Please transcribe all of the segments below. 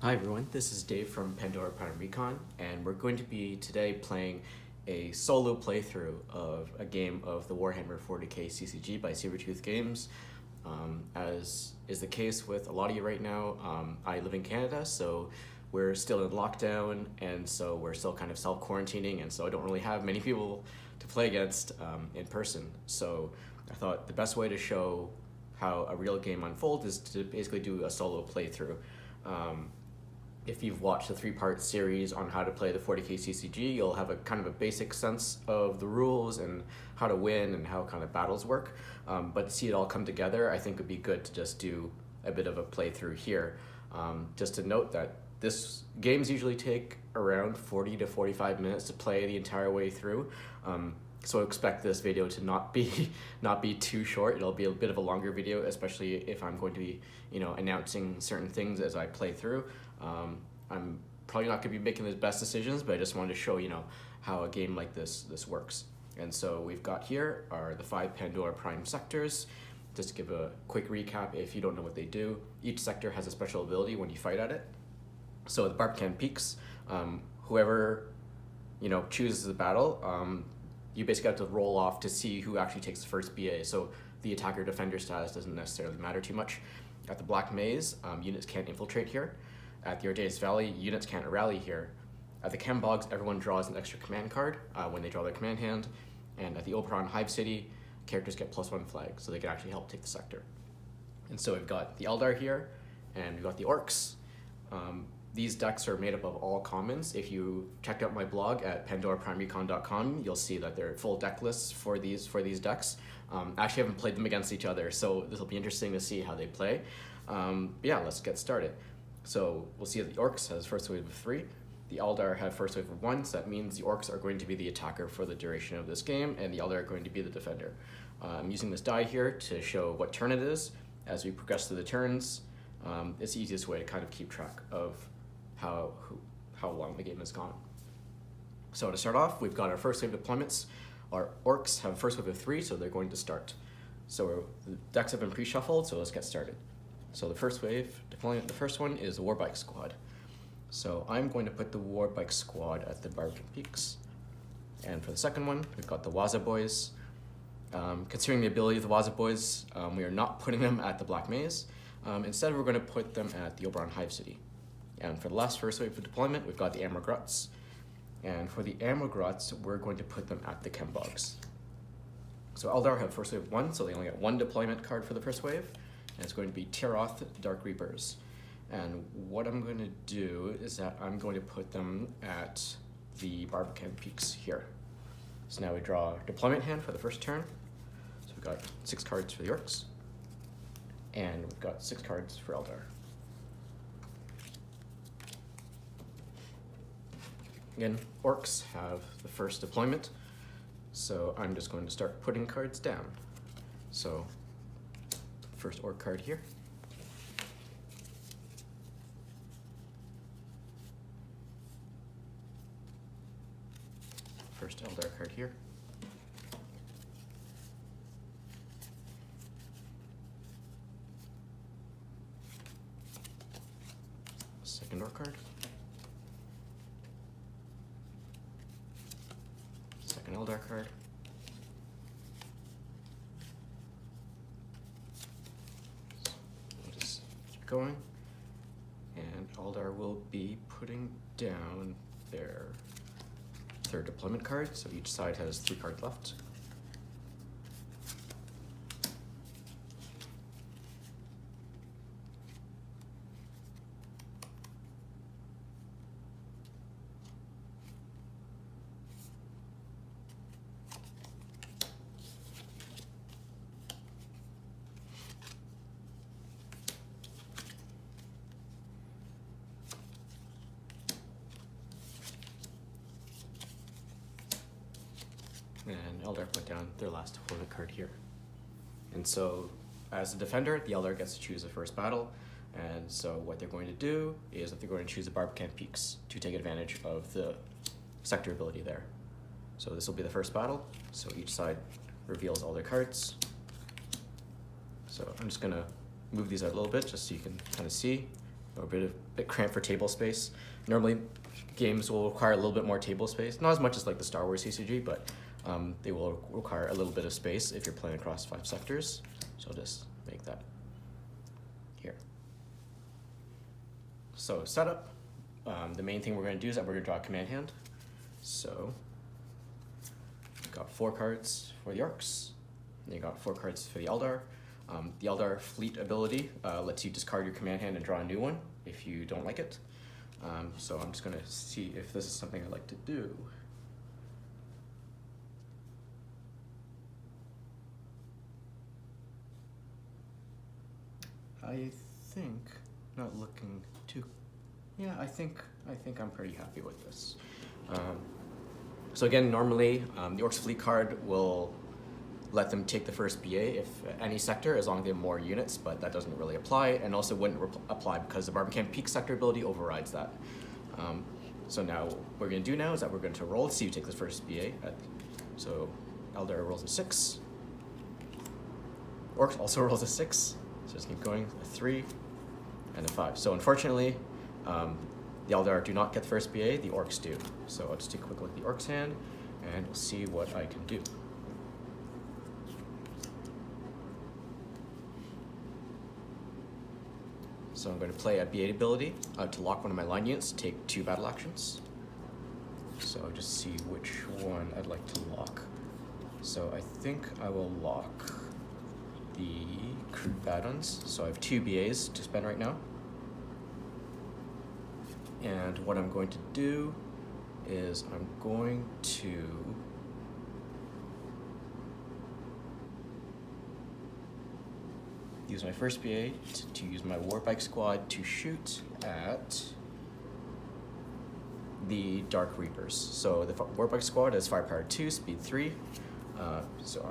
Hi everyone, this is Dave from Pandora Prime Recon, and we're going to be today playing a solo playthrough of a game of the Warhammer 40K CCG by Sabertooth Games. As is the case with a lot of you right now, I live in Canada, so we're still in lockdown, and so we're still kind of self-quarantining, and so I don't really have many people to play against in person. So I thought the best way to show how a real game unfolds is to basically do a solo playthrough. If you've watched the three-part series on how to play the 40K CCG, you'll have a kind of a basic sense of the rules and how to win and how kind of battles work. But to see it all come together, I think would be good to just do a bit of a playthrough here. Just to note that this games usually take around 40 to 45 minutes to play the entire way through. So expect this video to not be too short. It'll be a bit of a longer video, especially if I'm going to be, announcing certain things as I play through. I'm probably not going to be making the best decisions, but I just wanted to show, how a game like this works. And so we've got here are the 5 Pandora Prime sectors. Just to give a quick recap, if you don't know what they do, each sector has a special ability when you fight at it. So the Barbican Peaks, whoever, chooses the battle, you basically have to roll off to see who actually takes the first BA. So the attacker-defender status doesn't necessarily matter too much. At the Black Maze, units can't infiltrate here. At the Ordeus Valley, units can't rally here. At the Chembogs, everyone draws an extra command card when they draw their command hand. And at the Operon Hive City, characters get +1 flag, so they can actually help take the sector. And so we've got the Eldar here, and we've got the Orks. These decks are made up of all commons. If you checked out my blog at pandoraprimerecon.com, you'll see that there are full deck lists for these decks. I actually haven't played them against each other, so this will be interesting to see how they play. But yeah, let's get started. So we'll see that the Orks has first wave of 3. The Eldar have first wave of 1, so that means the Orks are going to be the attacker for the duration of this game, and the Eldar are going to be the defender. I'm using this die here to show what turn it is. As we progress through the turns, it's the easiest way to kind of keep track of how long the game has gone. So to start off, we've got our first wave deployments. Our Orks have first wave of 3, so they're going to start. So the decks have been pre-shuffled, so let's get started. So the first wave deployment, the first one is the Warbike Squad. So I'm going to put the Warbike Squad at the Barbican Peaks. And for the second one, we've got the Waza Boys. Considering the ability of the Waza Boys, we are not putting them at the Black Maze. Instead, we're going to put them at the Oberon Hive City. And for the last first wave of deployment, we've got the Amragrots. And for the Amragrots, we're going to put them at the Chembogs. So Eldar have first wave 1, so they only get 1 deployment card for the first wave. And it's going to be Tiroth Dark Reapers. And what I'm going to do is that I'm going to put them at the Barbican Peaks here. So now we draw a deployment hand for the first turn. So we've got 6 cards for the Orks. And we've got 6 cards for Eldar. Again, Orks have the first deployment, so I'm just going to start putting cards down. So, first Ork card here. First Eldar card here. Second Ork card. Second Eldar card. We'll just keep going. And Eldar will be putting down their third deployment card, so each side has 3 cards left. And Eldar put down their last deployment card here. And so, as a defender, the Eldar gets to choose the first battle. And so what they're going to do is that they're going to choose the Barbican Peaks to take advantage of the sector ability there. So this will be the first battle. So each side reveals all their cards. So I'm just gonna move these out a little bit just so you can kind of see. or a bit cramped for table space. Normally, games will require a little bit more table space, not as much as like the Star Wars CCG, but they will require a little bit of space if you're playing across 5 sectors. So I'll just make that here. So setup, the main thing we're going to do is that we're going to draw a command hand. So we've got 4 cards for the Orks, and you got 4 cards for the Eldar. The Eldar fleet ability lets you discard your command hand and draw a new one if you don't like it. So I'm just going to see if this is something I'd like to do. I think, not looking too, yeah, I think I'm pretty happy with this. So again, normally the Orks fleet card will let them take the first BA if any sector, as long as they have more units, but that doesn't really apply, and also wouldn't apply because the Barbican Peak sector ability overrides that. So now what we're going to do now is that we're going to roll to see who takes the first BA. So Eldar rolls a 6. Orks also rolls a 6. So just keep going, a 3 and a 5. So unfortunately, the Eldar do not get the first BA, the Orks do. So I'll just take a quick look at the Orks hand, and we'll see what I can do. So I'm going to play a BA ability to lock one of my line units, take 2 battle actions. So I'll just see which one I'd like to lock. So I think I will lock the crew Badons. So I have 2 BAs to spend right now. And what I'm going to do is I'm going to use my first BA to use my Warbike squad to shoot at the Dark Reapers. So the Warbike squad has firepower 2, speed 3. So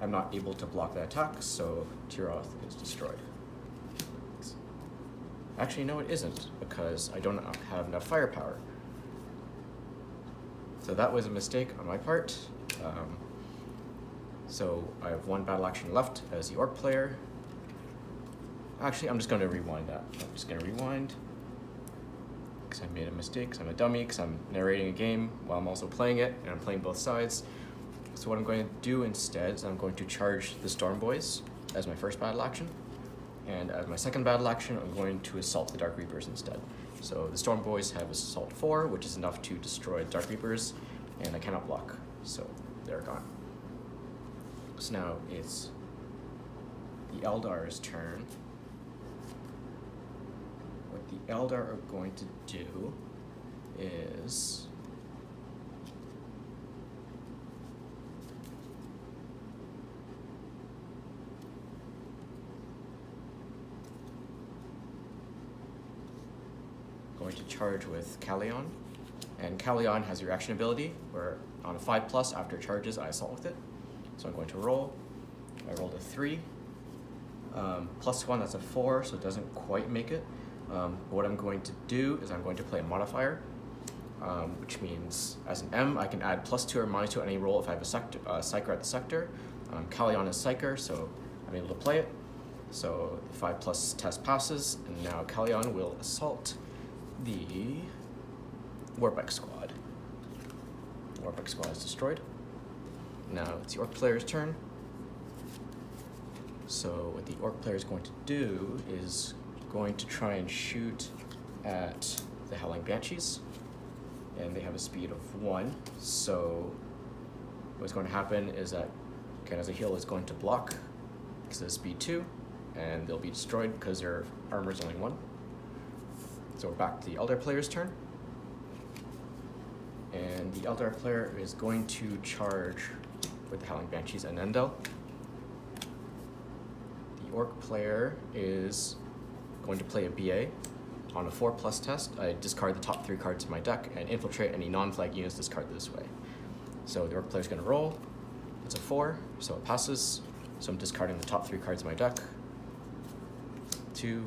I'm not able to block that attack, so Tiroth is destroyed. Actually, no, it isn't, because I don't have enough firepower. So that was a mistake on my part. So I have 1 battle action left as the Orc player. Actually, I'm just going to rewind that. I'm just going to rewind because I made a mistake, because I'm a dummy, because I'm narrating a game while I'm also playing it, and I'm playing both sides. So what I'm going to do instead is I'm going to charge the Storm Boys as my first battle action, and as my second battle action, I'm going to assault the Dark Reapers instead. So the Storm Boys have Assault 4, which is enough to destroy Dark Reapers, and I cannot block, so they're gone. So now it's the Eldar's turn. What the Eldar are going to do is going to charge with Kallion, and Kallion has a reaction ability where on a 5+ after it charges I assault with it. So I'm going to roll. I rolled a 3. +1, that's a 4, so it doesn't quite make it. What I'm going to do is I'm going to play a modifier, which means as an M I can add +2 or -2 on any roll if I have a Psyker at the sector. Kallion is Psyker, so I'm able to play it. So the 5+ test passes, and now Kallion will assault the Warbike squad. The Warbike squad is destroyed. Now it's the Orc player's turn. So what the Orc player is going to do is going to try and shoot at the Howling Banshees, and they have a speed of 1. So what's going to happen is that Kanaza Hill is going to block because of speed 2, and they'll be destroyed because their armor is only 1. So we're back to the Eldar player's turn, and the Eldar player is going to charge with the Howling Banshees and Endel. The Orc player is going to play a BA. On a 4+ test, I discard the top 3 cards in my deck and infiltrate any non-flag units discarded this way. So the Orc player is going to roll. It's a 4, so it passes. So I'm discarding the top 3 cards in my deck. 2,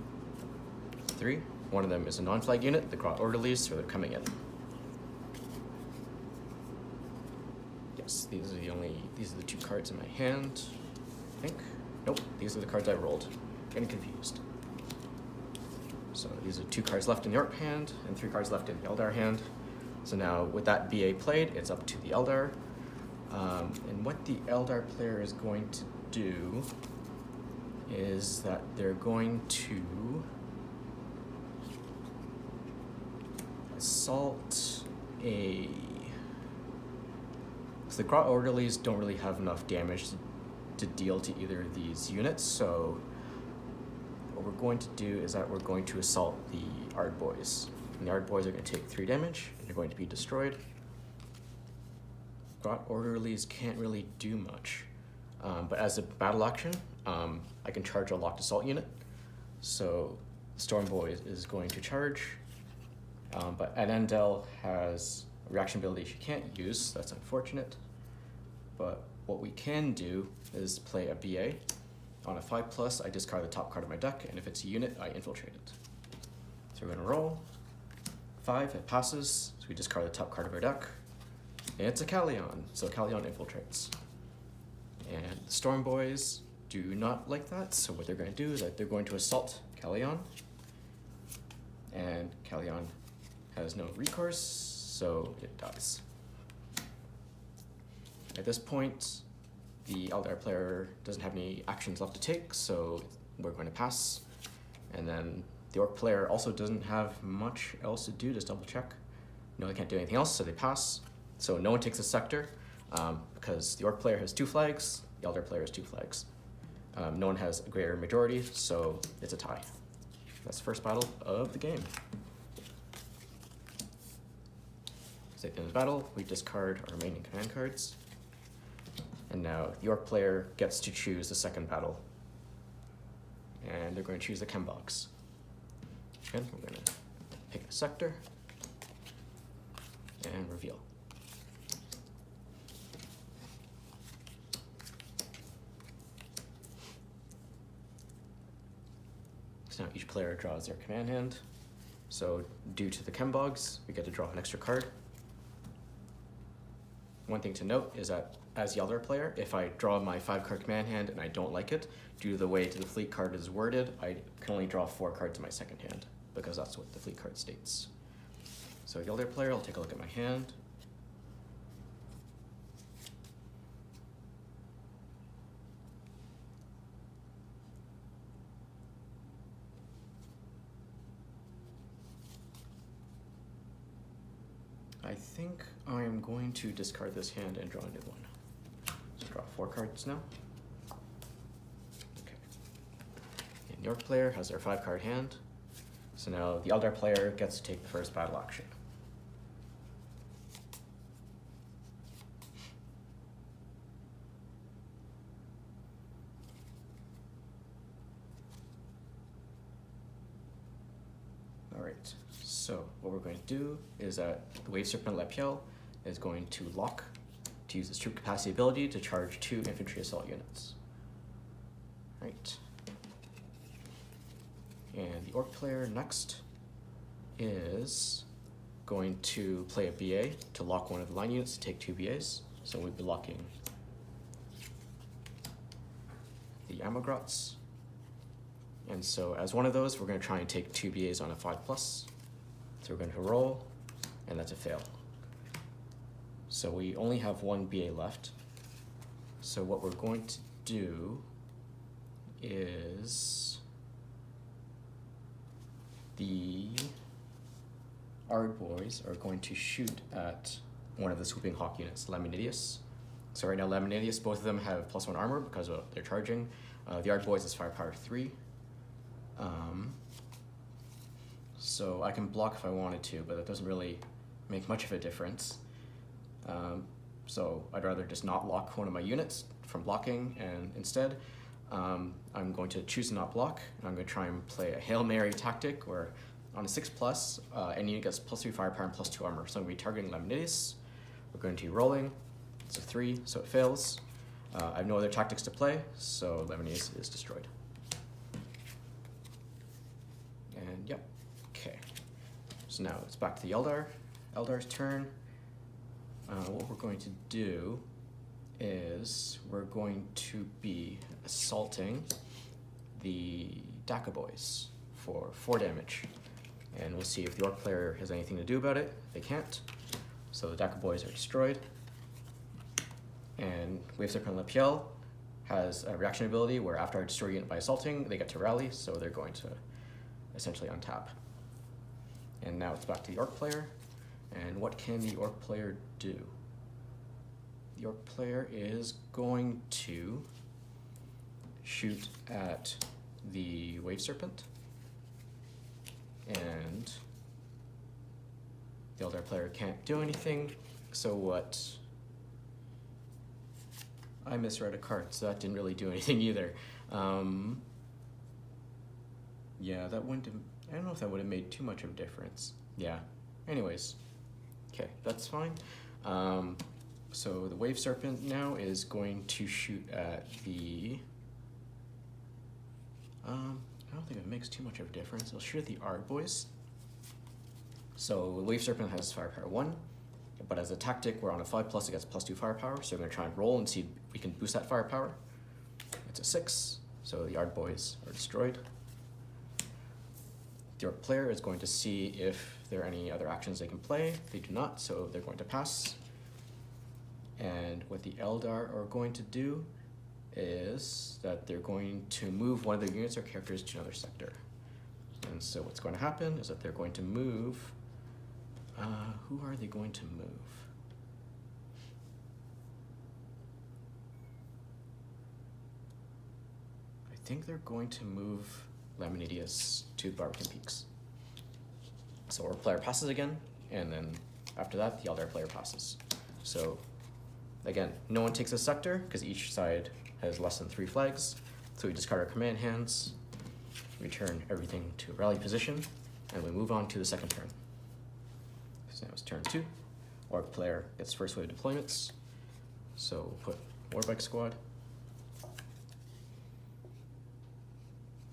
3. One of them is a non-flag unit, the Grot Orderlies, so they're coming in. Yes, these are the 2 cards in my hand, I think. Nope, these are the cards I rolled. Getting confused. So these are 2 cards left in the Orc hand and 3 cards left in the Eldar hand. So now with that BA played, it's up to the Eldar. And what the Eldar player is going to do is that they're going to assault a... So the Grot Orderlies don't really have enough damage to deal to either of these units, so what we're going to do is that we're going to assault the Ardboys. And the Ardboys are going to take 3 damage, and they're going to be destroyed. Grot Orderlies can't really do much, but as a battle action, I can charge a locked assault unit. So the Stormboy is going to charge, but Anandel has a reaction ability she can't use, so that's unfortunate. But what we can do is play a BA. On a 5+, I discard the top card of my deck, and if it's a unit, I infiltrate it. So we're going to roll. 5, it passes, so we discard the top card of our deck. And it's a Callion, so Callion infiltrates. And the Stormboys do not like that, so what they're going to do is that they're going to assault Callion. And Callion has no recourse, so it dies. At this point, the Eldar player doesn't have any actions left to take, so we're going to pass. And then the Orc player also doesn't have much else to do, just double check. No, they can't do anything else, so they pass. So no one takes a sector, because the Orc player has 2 flags, the Eldar player has 2 flags. No one has a greater majority, so it's a tie. That's the first battle of the game. So at the end of the battle, we discard our remaining command cards. And now the Orc player gets to choose the second battle. And they're going to choose the chem box. Again, we're going to pick the sector and reveal. So now each player draws their command hand. So due to the chem bogs, we get to draw an extra card. One thing to note is that as the Eldar player, if I draw my 5-card command hand and I don't like it, due to the way the fleet card is worded, I can only draw 4 cards in my second hand, because that's what the fleet card states. So the Eldar player, I'll take a look at my hand. I think I'm going to discard this hand and draw a new one. So draw 4 cards now. Okay. And the Orc player has their 5-card hand. So now the Eldar player gets to take the first battle action. All right. So what we're going to do is that the Wave Serpent Lepiel is going to lock to use its troop capacity ability to charge 2 infantry assault units. Right. And the Orc player next is going to play a BA to lock one of the line units to take 2 BAs. So we'll be locking the Amogrots. And so as one of those, we're going to try and take 2 BAs on a 5+. So we're going to roll, and that's a fail. So we only have 1 BA left. So what we're going to do is the Ardboys are going to shoot at one of the Swooping Hawk units, Laminidius. So right now Laminidius, both of them have +1 armor because they're charging. The Ardboys is firepower 3. So I can block if I wanted to, but that doesn't really make much of a difference. So I'd rather just not lock one of my units from blocking, and instead I'm going to choose to not block, and I'm going to try and play a Hail Mary tactic where on a 6+, any unit gets +3 firepower and +2 armor. So I'm going to be targeting Laminidius. We're going to be rolling. It's a 3, so it fails. I have no other tactics to play, so Laminidius is destroyed. And yep. Okay, so now it's back to the Eldar's turn. What we're going to do is we're going to be assaulting the Daka Boys. for 4 damage. And we'll see if the Orc player has anything to do about it. They can't. So the Daka boys are destroyed. And Wave Serpent Lapiel has a reaction ability where after I destroy a unit by assaulting, they get to rally, so they're going to essentially untap. And now it's back to the Orc player. And what can the Orc player do? The Orc player is going to shoot at the Wave Serpent. And the Eldar player can't do anything, so what? I misread a card, so that didn't really do anything either. Yeah, that wouldn't have, I don't know if that would have made too much of a difference. Yeah, anyways, okay, that's fine. So the Wave Serpent now is going to shoot at the, I don't think it makes too much of a difference. It'll shoot at the Arg boys. So the Wave Serpent has firepower 1, but as a tactic, we're on a 5+, it gets +2 firepower, so we're gonna try and roll and see if we can boost that firepower. It's a 6, so the Arg boys are destroyed. The Orc player is going to see if there are any other actions they can play. They do not, so they're going to pass. And what the Eldar are going to do is that they're going to move one of their units or characters to another sector. And so what's going to happen is that they're going to move, who are they going to move? I think they're going to move Laminidius to Barbican Peaks. So our player passes again, and then after that, the Eldar player passes. So again, no one takes a sector, because each side has less than 3 flags. So we discard our command hands, return everything to rally position, and we move on to the second turn. So now it's turn 2. Orc player gets first wave deployments. So we'll put Warbike Squad,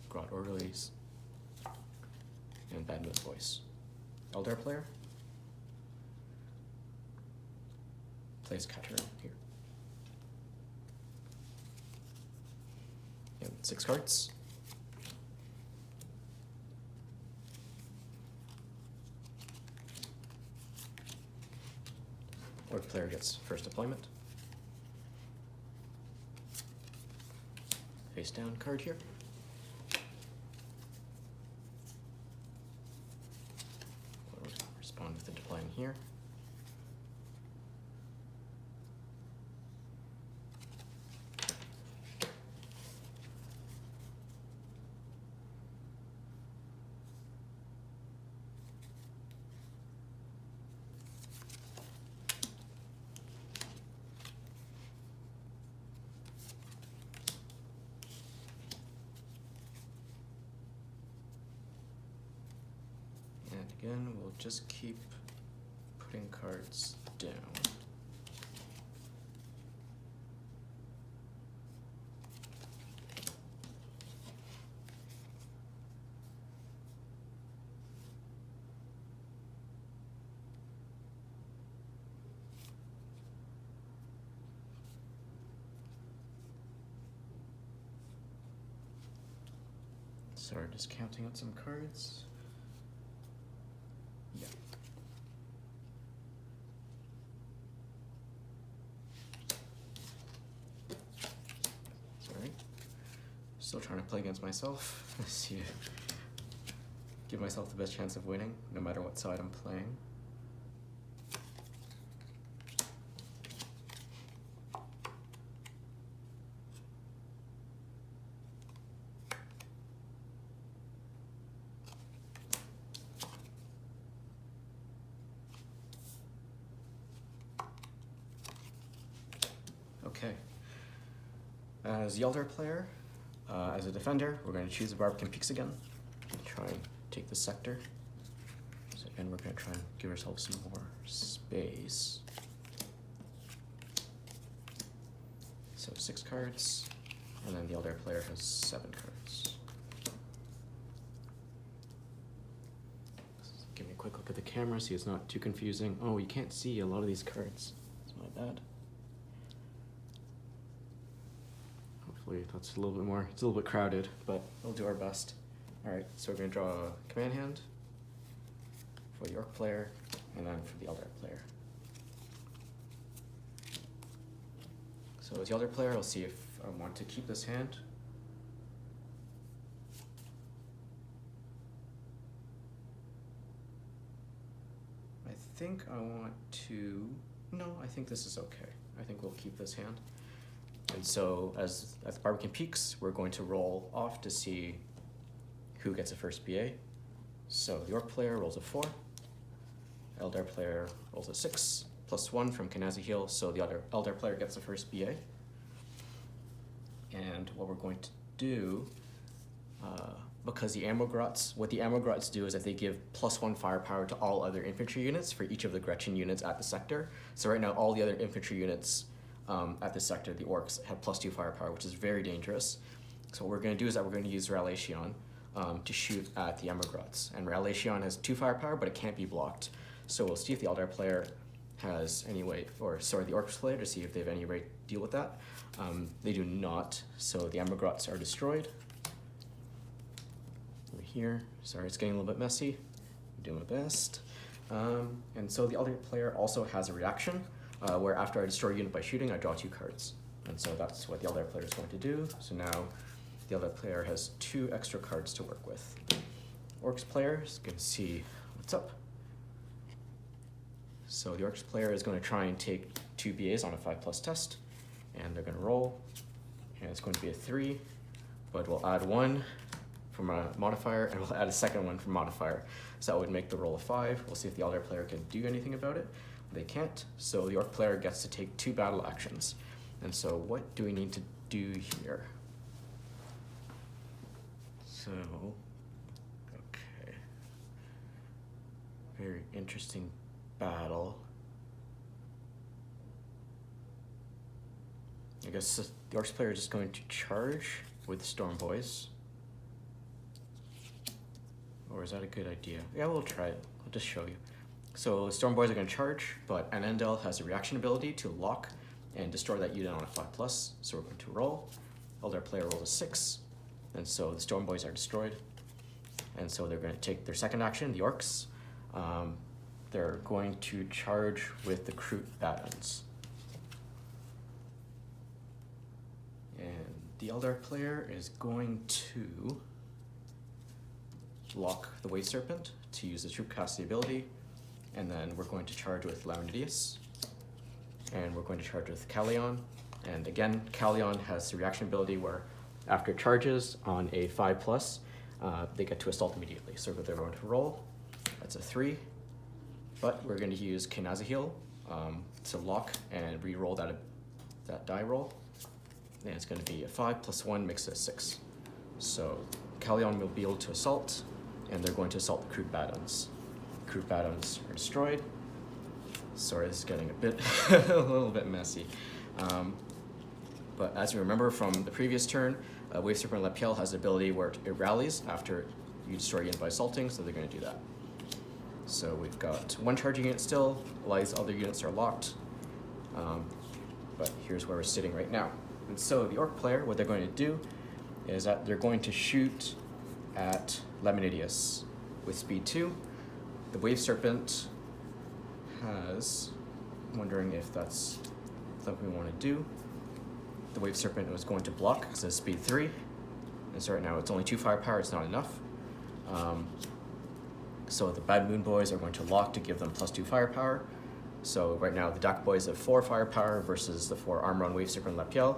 Grot Orderlies, and Bad Moon Voice. Eldar player plays Katarn here. And 6 cards. Orc player gets first deployment. Face down card here. We'll respond with the deployment here. Again, we'll just keep putting cards down. Sorry, just counting out some cards. Yeah. Sorry. Still trying to play against myself. See, give myself the best chance of winning, no matter what side I'm playing. Okay. As the Eldar player, as a defender, we're going to choose the Barbican Peaks again. Try and take the sector. So again, we're going to try and give ourselves some more space. So 6 cards, and then the Eldar player has 7 cards. Give me a quick look at the camera, see it's not too confusing. Oh, you can't see a lot of these cards. It's my bad. Hopefully that's a little bit more, it's a little bit crowded, but we'll do our best. Alright, so we're going to draw a command hand for the Orc player, and then for the Eldar player. So as the Eldar player, I'll see if I want to keep this hand. I think I want to, no, I think this is okay. I think we'll keep this hand. And so as the Barbican peaks, we're going to roll off to see who gets a first BA. So the Orc player rolls a 4, Eldar player rolls a 6, +1 from Knazi, so the other Eldar player gets the first BA. And what we're going to do, because the Ammogrots, what the Ammogrots do is that they give +1 firepower to all other infantry units for each of the Gretchen units at the sector. So right now all the other infantry units at the sector, the Orcs, have +2 firepower, which is very dangerous. So what we're going to do is that we're going to use Ralation to shoot at the Ammogrots. And Ralation has 2 firepower, but it can't be blocked. So we'll see if the Eldar player has any way, or sorry, the Orcs player, to see if they have any way to deal with that. They do not, so the Ammogrots are destroyed. Over here, sorry, it's getting a little bit messy. I'm doing my best. And so the Eldar player also has a reaction, where after I destroy a unit by shooting, I draw 2 cards. And so that's what the Eldar player is going to do. So now the Eldar player has 2 extra cards to work with. Orcs player is going to see what's up. So the Orcs player is going to try and take 2 BAs on a 5+ test, and they're going to roll, and it's going to be a 3, but we'll add 1 from a modifier, and we'll add a second one from modifier. So that would make the roll a 5. We'll see if the Eldar player can do anything about it. They can't, so the Orc player gets to take 2 battle actions. And so what do we need to do here? So, okay. Very interesting battle. I guess the Orcs player is just going to charge with Storm Boys. Or is that a good idea? Yeah, we'll try it. I'll just show you. So Storm Boys are going to charge, but Anendel has a reaction ability to lock and destroy that unit on a 5+. So we're going to roll. Eldar player rolls a 6, and so the Storm Boys are destroyed. And so they're going to take their second action, the Orcs. They're going to charge with the Kroot Battens. And the Eldar player is going to lock the Wave Serpent to use the Troop Capacity ability. And then we're going to charge with Laminidius. And we're going to charge with Callion. And again, Callion has the reaction ability where after it charges on a 5+, they get to assault immediately. So they're going to roll. That's a 3. But we're going to use Knazi to lock and re-roll that die roll. And it's going to be a 5 + 1 makes it a 6. So Callion will be able to assault, and they're going to assault the Kroot Battens. Kroot Battens are destroyed. Sorry, this is getting a little bit messy. But as you remember from the previous turn, Wave Serpent Lapiel has the ability where it rallies after you destroy a unit by assaulting, so they're going to do that. So we've got 1 charging unit still, a lot of these other units are locked. But here's where we're sitting right now. And so the Orc player, what they're going to do is that they're going to shoot at Laminidius with speed 2. The Wave Serpent has, I'm wondering if that's something we want to do. The Wave Serpent was going to block because it's speed 3. And so right now it's only 2 firepower, it's not enough. So the Bad Moon Boys are going to lock to give them +2 firepower. So right now the Dak Boys have 4 firepower versus the 4 armor on Wave Serpent Lapiel.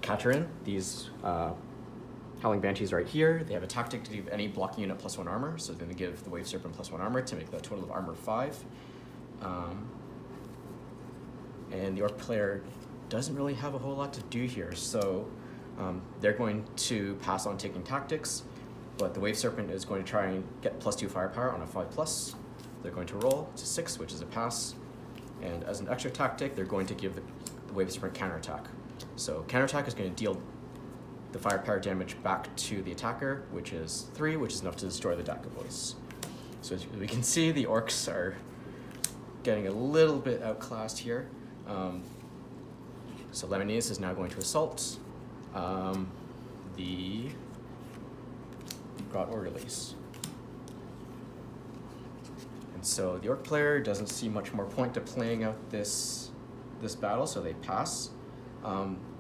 Katarin, these Howling Banshees right here, they have a tactic to give any blocking unit +1 armor, so they're going to give the Wave Serpent +1 armor to make the total of armor 5. And the Orc player doesn't really have a whole lot to do here, so they're going to pass on taking tactics, but the Wave Serpent is going to try and get +2 firepower on a 5+. They're going to roll to 6, which is a pass, and as an extra tactic, they're going to give the Wave Serpent counterattack. So counterattack is going to deal the firepower damage back to the attacker, which is 3, which is enough to destroy the Daka Boys. So as we can see, the Orcs are getting a little bit outclassed here. So Laminius is now going to assault. The we've got orderlies. And so the Orc player doesn't see much more point to playing out this battle, so they pass.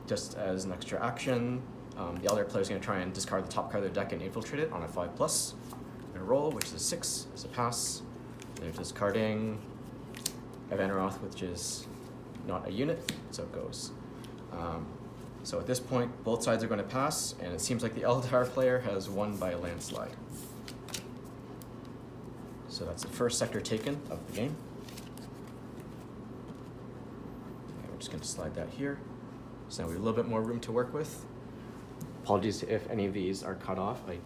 Just as an extra action, the Eldar player is going to try and discard the top card of their deck and infiltrate it on a 5+. They're going to roll, which is a 6, as a pass. They're discarding Evanroth, which is not a unit, so it goes. So at this point, both sides are going to pass, and it seems like the Eldar player has won by a landslide. So that's the first sector taken of the game. Okay, we're just going to slide that here. So now we have a little bit more room to work with. Apologies if any of these are cut off. I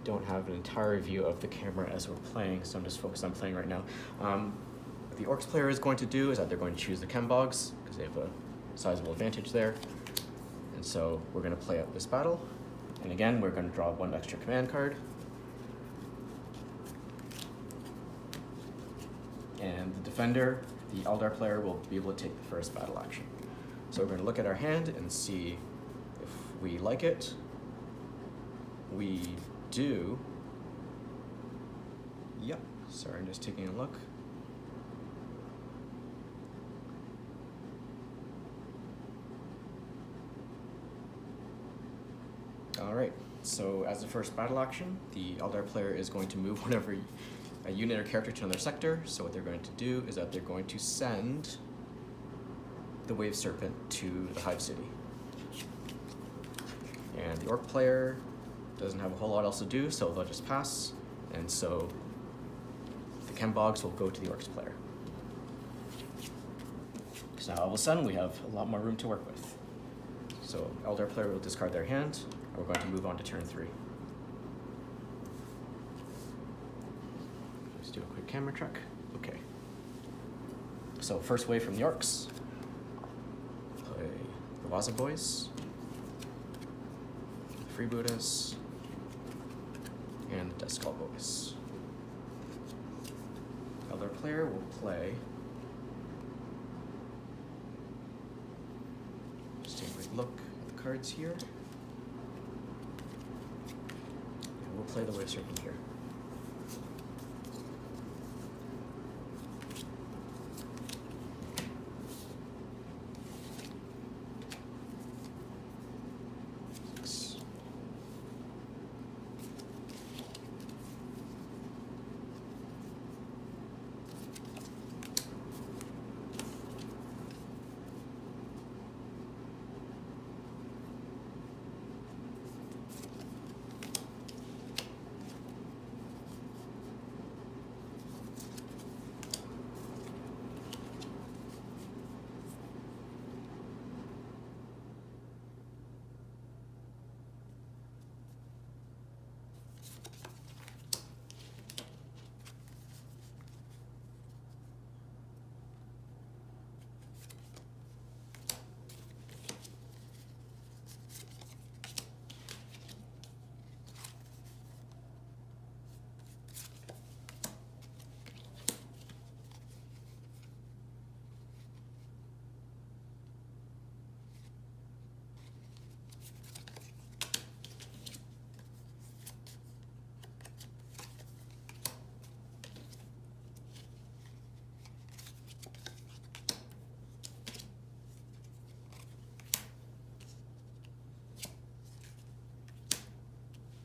don't have an entire view of the camera as we're playing, so I'm just focused on playing right now. What the Orcs player is going to do is that they're going to choose the Chembogs, because they have a sizable advantage there. And so we're going to play out this battle. And again, we're going to draw one extra command card. And the defender, the Eldar player, will be able to take the first battle action. So we're going to look at our hand and see if we like it. We do. Yep, sorry, I'm just taking a look. All right, so as the first battle action, the Eldar player is going to move whenever a unit or character to another sector. So what they're going to do is that they're going to send the Wave Serpent to the Hive City. And the Orc player doesn't have a whole lot else to do, so they'll just pass. And so the Chembogs will go to the Orcs player. So now all of a sudden we have a lot more room to work with. So Eldar player will discard their hand, and we're going to move on to turn 3. Let's do a quick camera check. Okay. So first wave from the Orcs. Play the Waza Boys, the Freebooters, and the Death Skull Boys. Eldar player will play. Just take a quick look at the cards here. And we'll play the Wave Serpent here.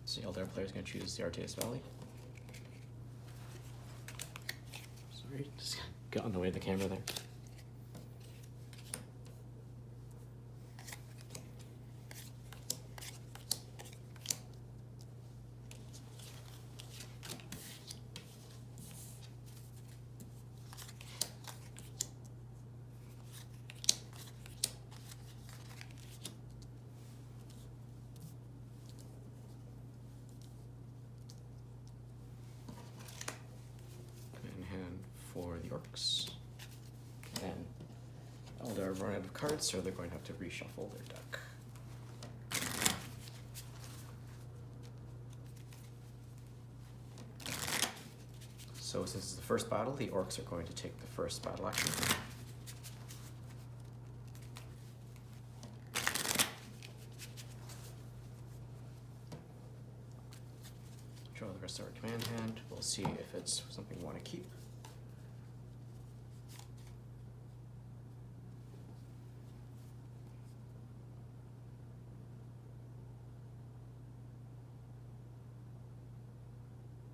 So the Eldar player is going to choose the Artaeus Valley. Sorry, just got in the way of the camera there. For the Orcs. And Eldar run out of cards, so they're going to have to reshuffle their deck. So since it's the first battle, the Orcs are going to take the first battle action. command hand. We'll see if it's something we want to keep.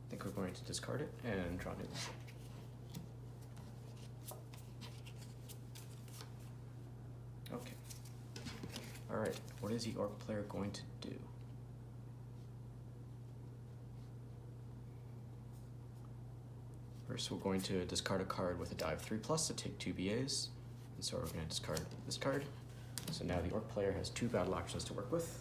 I think we're going to discard it and draw new. Okay. All right, what is the Orc player going to do? First, we're going to discard a card with a die of 3+ to take 2 BAs. And so we're going to discard this card. So now the Orc player has 2 battle actions to work with.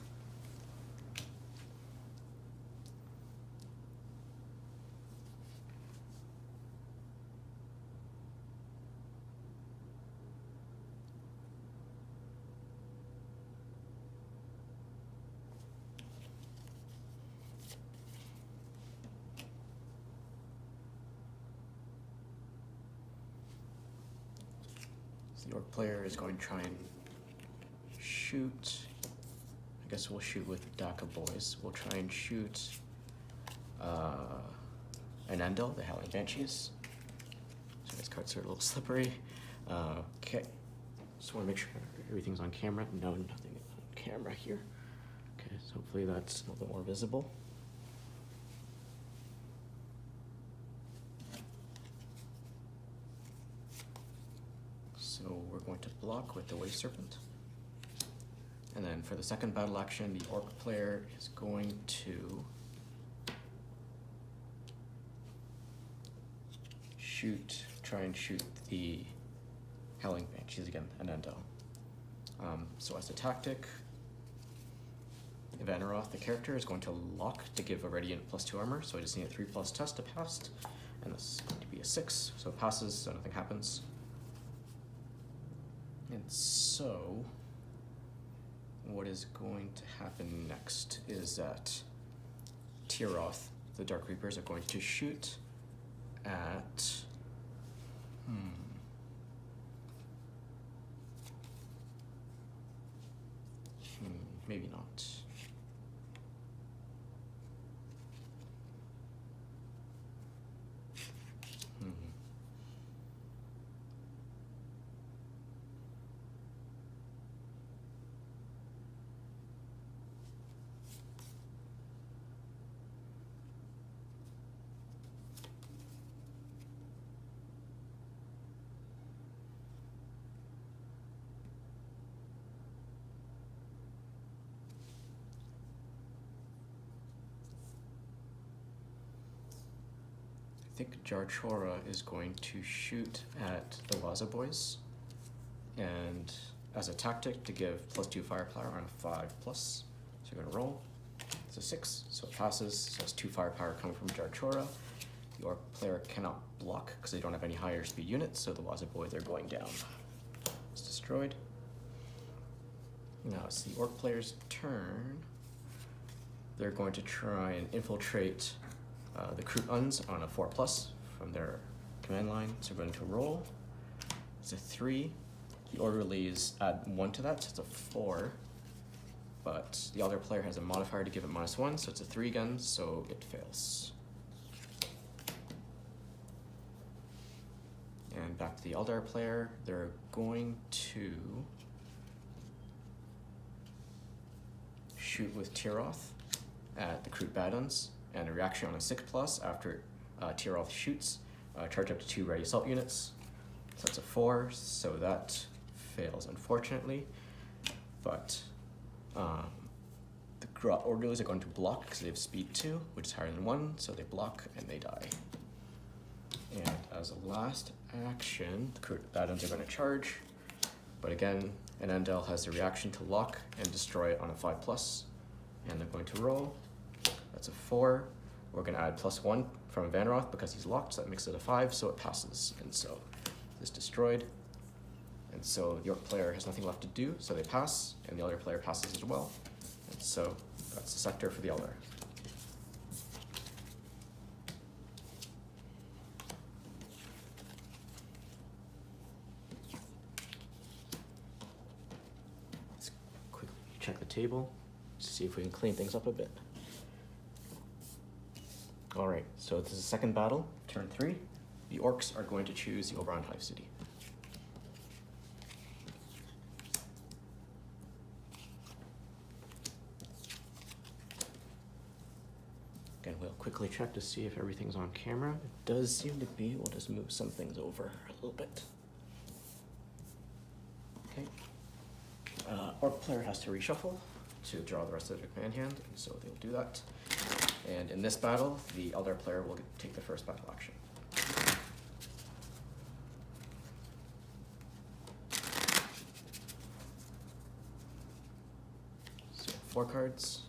The Orc player is going to try and shoot. I guess we'll shoot with Daka Boys. We'll try and shoot an Endel, the Howling Banshees. So these cards are a little slippery. Okay, just want to make sure everything's on camera. No, nothing on camera here. Okay, so hopefully that's a little bit more visible. So we're going to block with the Wave Serpent. And then for the second battle action, the Orc player is going to try and shoot the Howling Banshees again, an Endel. So as a tactic, Vanaroth, the character, is going to lock to give a Radiant +2 armor, so I just need a 3+ test to pass, and this is going to be a 6, so it passes, so nothing happens. And so, what is going to happen next is that Tyroth, the Dark Reapers, are going to shoot at... maybe not. I think Jarchora is going to shoot at the Laza Boys, and as a tactic to give +2 firepower on a 5+. So you're going to roll. It's a 6, so it passes. So it has 2 firepower coming from Jarchora. The Orc player cannot block because they don't have any higher speed units, so the Laza Boys are going down. It's destroyed. Now it's the Orc player's turn. They're going to try and infiltrate the Kroot-Uns on a 4+ from their command line. So we're going to roll. It's a 3. The orderlies add 1 to that, so it's a 4. But the other player has a modifier to give it -1, so it's a 3 again, so it fails. And back to the Eldar player. They're going to shoot with Tyroth at the Kroot Bad-Uns, and a reaction on a 6+ after Tyroth shoots, charge up to 2 ready assault units. So that's a 4, so that fails, unfortunately. But the Grot orderlies are going to block because they have speed 2, which is higher than 1, so they block and they die. And as a last action, the Kroot Bad-Uns are going to charge, but again, an Endel has the reaction to lock and destroy it on a 5+, and they're going to roll. That's a 4. We're going to add +1 from Vanaroth because he's locked, so that makes it a 5, so it passes. And so this is destroyed. And so the Orc player has nothing left to do, so they pass, and the other player passes as well. And so that's the sector for the Eldar. Let's quickly check the table to see if we can clean things up a bit. All right, So this is the second battle, turn 3. The Orks are going to choose the Oberon Hive City. Again, we'll quickly check to see if everything's on camera. It does seem to be. We'll just move some things over a little bit. Okay. Orc player has to reshuffle to draw the rest of their command hand, and so they'll do that. And in this battle, the Eldar player will take the first battle action. So 4 cards.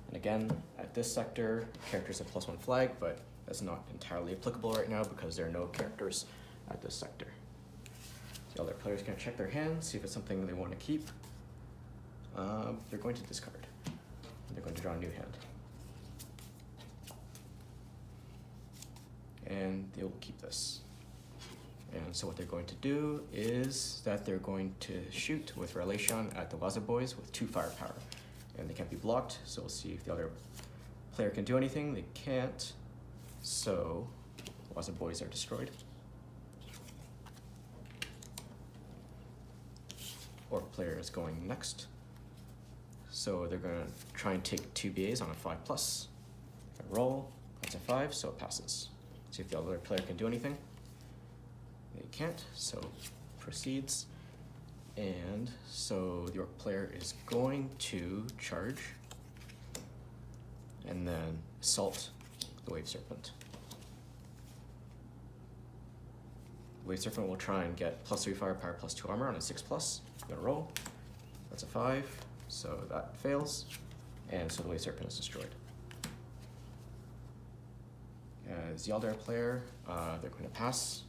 And again, at this sector, characters have +1 flag, but that's not entirely applicable right now because there are no characters at this sector. The other players can check their hand, see if it's something they want to keep. They're going to discard. They're going to draw a new hand. And they will keep this. And so what they're going to do is that they're going to shoot with Relation at the Waza boys with 2 firepower. And they can't be blocked, so we'll see if the other player can do anything. They can't, so Waza boys are destroyed. Orc player is going next. So they're gonna try and take 2 BAs on a 5+. Roll, that's a 5, so it passes. See if the other player can do anything. They can't, so proceeds. And so the Orc player is going to charge and then assault the Wave Serpent. The Wave Serpent will try and get +3 firepower, +2 armor on a 6+. I'm gonna roll. That's a 5, so that fails. And so the Wave Serpent is destroyed. As the Eldar player, they're going to pass.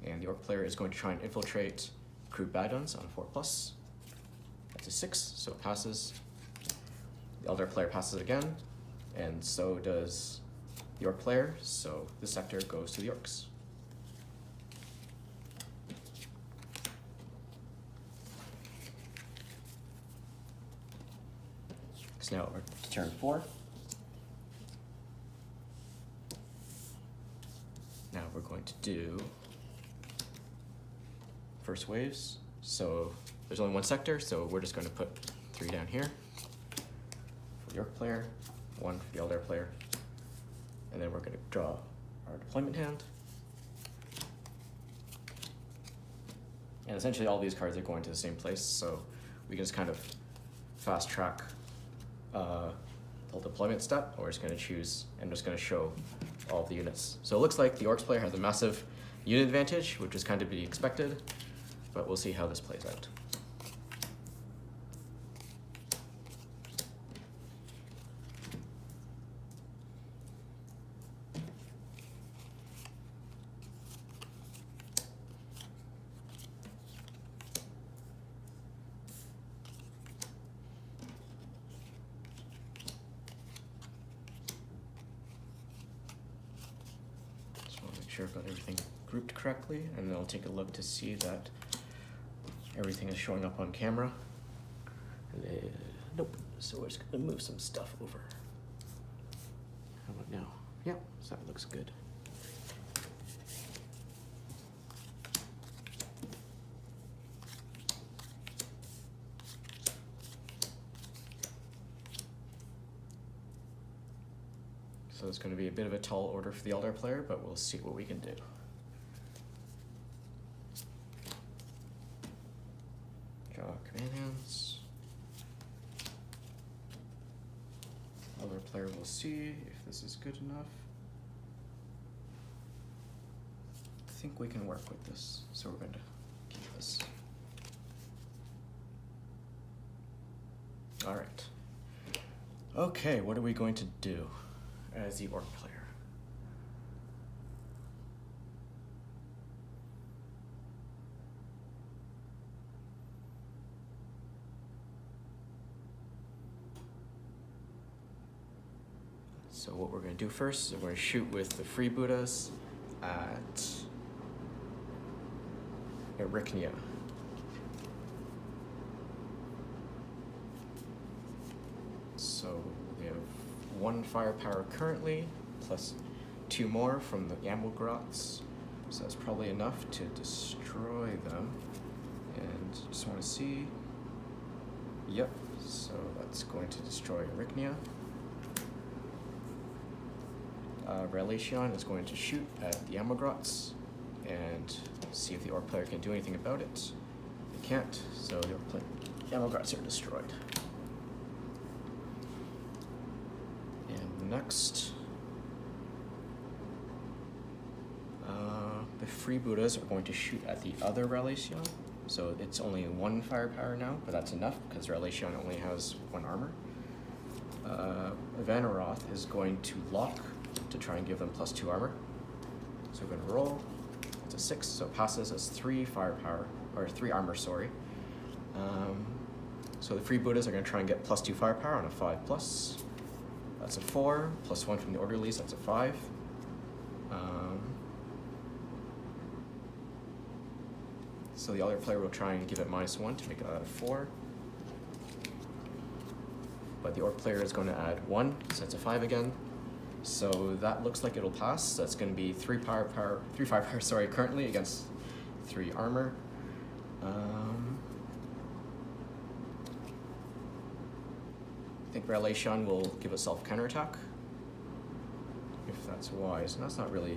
And the Orc player is going to try and infiltrate Crude Badons on a 4+. That's a 6, so it passes. The Eldar player passes again, and so does the Orc player, so this sector goes to the Orcs. So now we're to turn 4. Now we're going to do first waves. So there's only 1 sector, so we're just going to put 3 down here for the Orc player, 1 for the Eldar player, and then we're going to draw our deployment hand. And essentially all these cards are going to the same place, so we can just kind of fast track the whole deployment step. We're just going to choose, and just going to show all of the units. So it looks like the Orcs player has a massive unit advantage, which is kind of to be expected, but we'll see how this plays out. Sure I've got everything grouped correctly, and then I'll take a look to see that everything is showing up on camera. Nope, so we're just gonna move some stuff over. How about now? Yeah, so that looks good. So it's going to be a bit of a tall order for the Eldar player, but we'll see what we can do. Draw command hands. Eldar player will see if this is good enough. I think we can work with this, so we're going to keep this. All right. Okay, what are we going to do as the Orc player? So what we're going to do first is we're going to shoot with the Freebooters at Ericnia. So we have 1 firepower currently, plus 2 more from the ammo grots, so that's probably enough to destroy them. And just want to see, yep, so that's going to destroy Ryknia. Relation is going to shoot at the ammo grots and see if the Orc player can do anything about it. They can't, so the ammo grots are destroyed. And next, the Freebooters are going to shoot at the other Relation. So it's only 1 firepower now, but that's enough because Relation only has 1 armor. Vanaroth is going to lock to try and give them +2 armor. So we're going to roll. It's a 6, so it passes as 3 firepower, or 3 armor, sorry. So the Freebooters are going to try and get +2 firepower on a 5+. That's a 4, +1 from the Orderlies, that's a 5. So the other player will try and give it -1 to make it a 4. But the Orc player is going to add 1, so that's a 5 again. So that looks like it'll pass. That's going to be 3 firepower, sorry, currently against 3 armor. I think Relation will give itself counterattack, if that's wise. And that's not really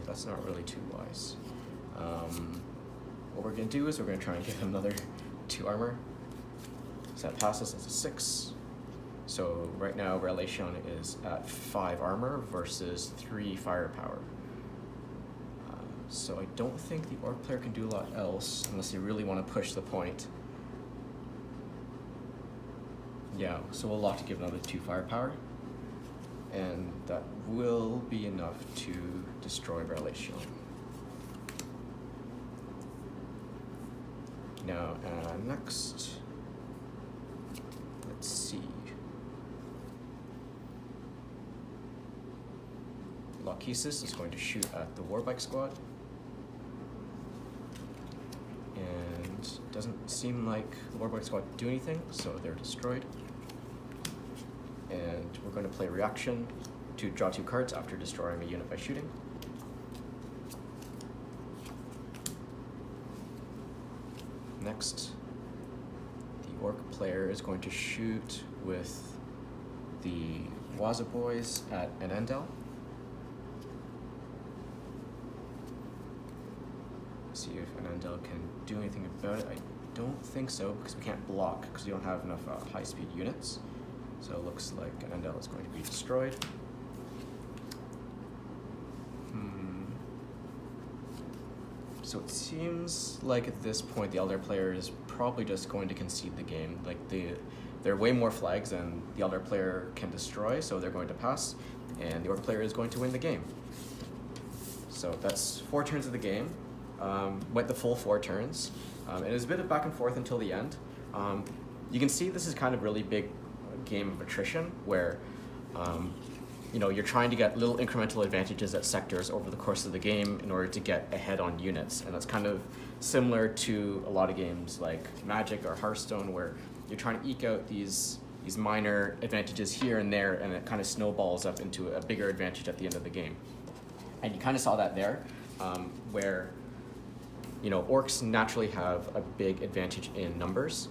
too wise. What we're going to do is we're going to try and give him another 2 armor. So that passes as a 6. So right now Relation is at 5 armor versus 3 firepower. So I don't think the Orc player can do a lot else unless they really want to push the point. Yeah, so we'll lock to give another 2 firepower. And that will be enough to destroy Relation. Now, next, let's see. Lachesis is going to shoot at the Warbike squad. And it doesn't seem like the Warbike squad do anything, so they're destroyed. And we're going to play reaction to draw 2 cards after destroying a unit by shooting. Next, the Orc player is going to shoot with the Waza boys at an Endel. See if an Endel can do anything about it. I don't think so because we can't block because we don't have enough high-speed units. So it looks like an Endel is going to be destroyed. So it seems like at this point the Eldar player is probably just going to concede the game. Like there are way more flags than the Eldar player can destroy, so they're going to pass, and the Orc player is going to win the game. So that's 4 turns of the game. Went the full 4 turns. It was a bit of back and forth until the end. You can see this is kind of really big game of attrition where you know, you're trying to get little incremental advantages at sectors over the course of the game in order to get ahead on units. And that's kind of similar to a lot of games like Magic or Hearthstone where you're trying to eke out these minor advantages here and there, and it kind of snowballs up into a bigger advantage at the end of the game. And you kind of saw that there, where, you know, Orcs naturally have a big advantage in numbers.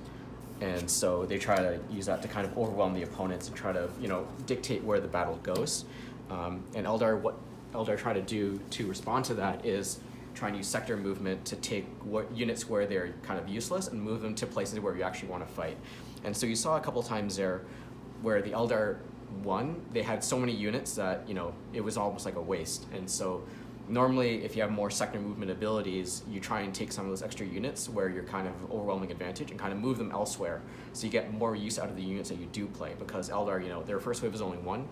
And so they try to use that to kind of overwhelm the opponents and try to, you know, dictate where the battle goes. And what Eldar try to do to respond to that is try and use sector movement to take units where they're kind of useless and move them to places where you actually want to fight. And so you saw a couple times there where the Eldar won. They had so many units that, you know, it was almost like a waste. And so normally, if you have more sector movement abilities, you try and take some of those extra units where you're kind of overwhelming advantage and kind of move them elsewhere so you get more use out of the units that you do play, because Eldar, you know, their first wave is only 1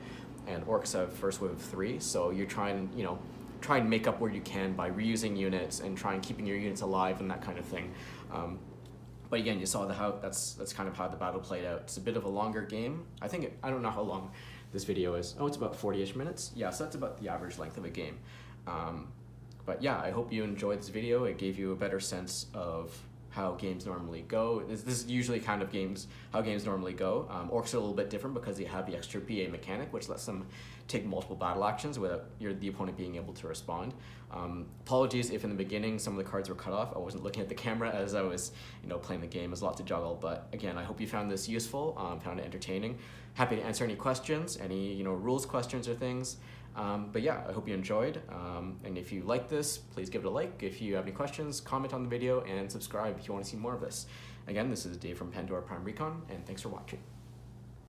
and Orcs have first wave of 3, so you're trying, you know, try and make up where you can by reusing units and try and keeping your units alive and that kind of thing. But again, you saw that's kind of how the battle played out. It's a bit of a longer game. I don't know how long this video is. Oh, it's about 40-ish minutes. Yeah, so that's about the average length of a game. But yeah, I hope you enjoyed this video. It gave you a better sense of how games normally go. This is usually kind of how games normally go. Orcs are a little bit different because they have the extra BA mechanic, which lets them take multiple battle actions without the opponent being able to respond. Apologies if in the beginning some of the cards were cut off. I wasn't looking at the camera as I was playing the game. There's a lot to juggle, but again, I hope you found this useful, found it entertaining. Happy to answer any questions, any rules questions or things. But yeah, I hope you enjoyed. And if you like this, please give it a like. If you have any questions, comment on the video and subscribe if you want to see more of this. Again, this is Dave from Pandora Prime Recon, and thanks for watching.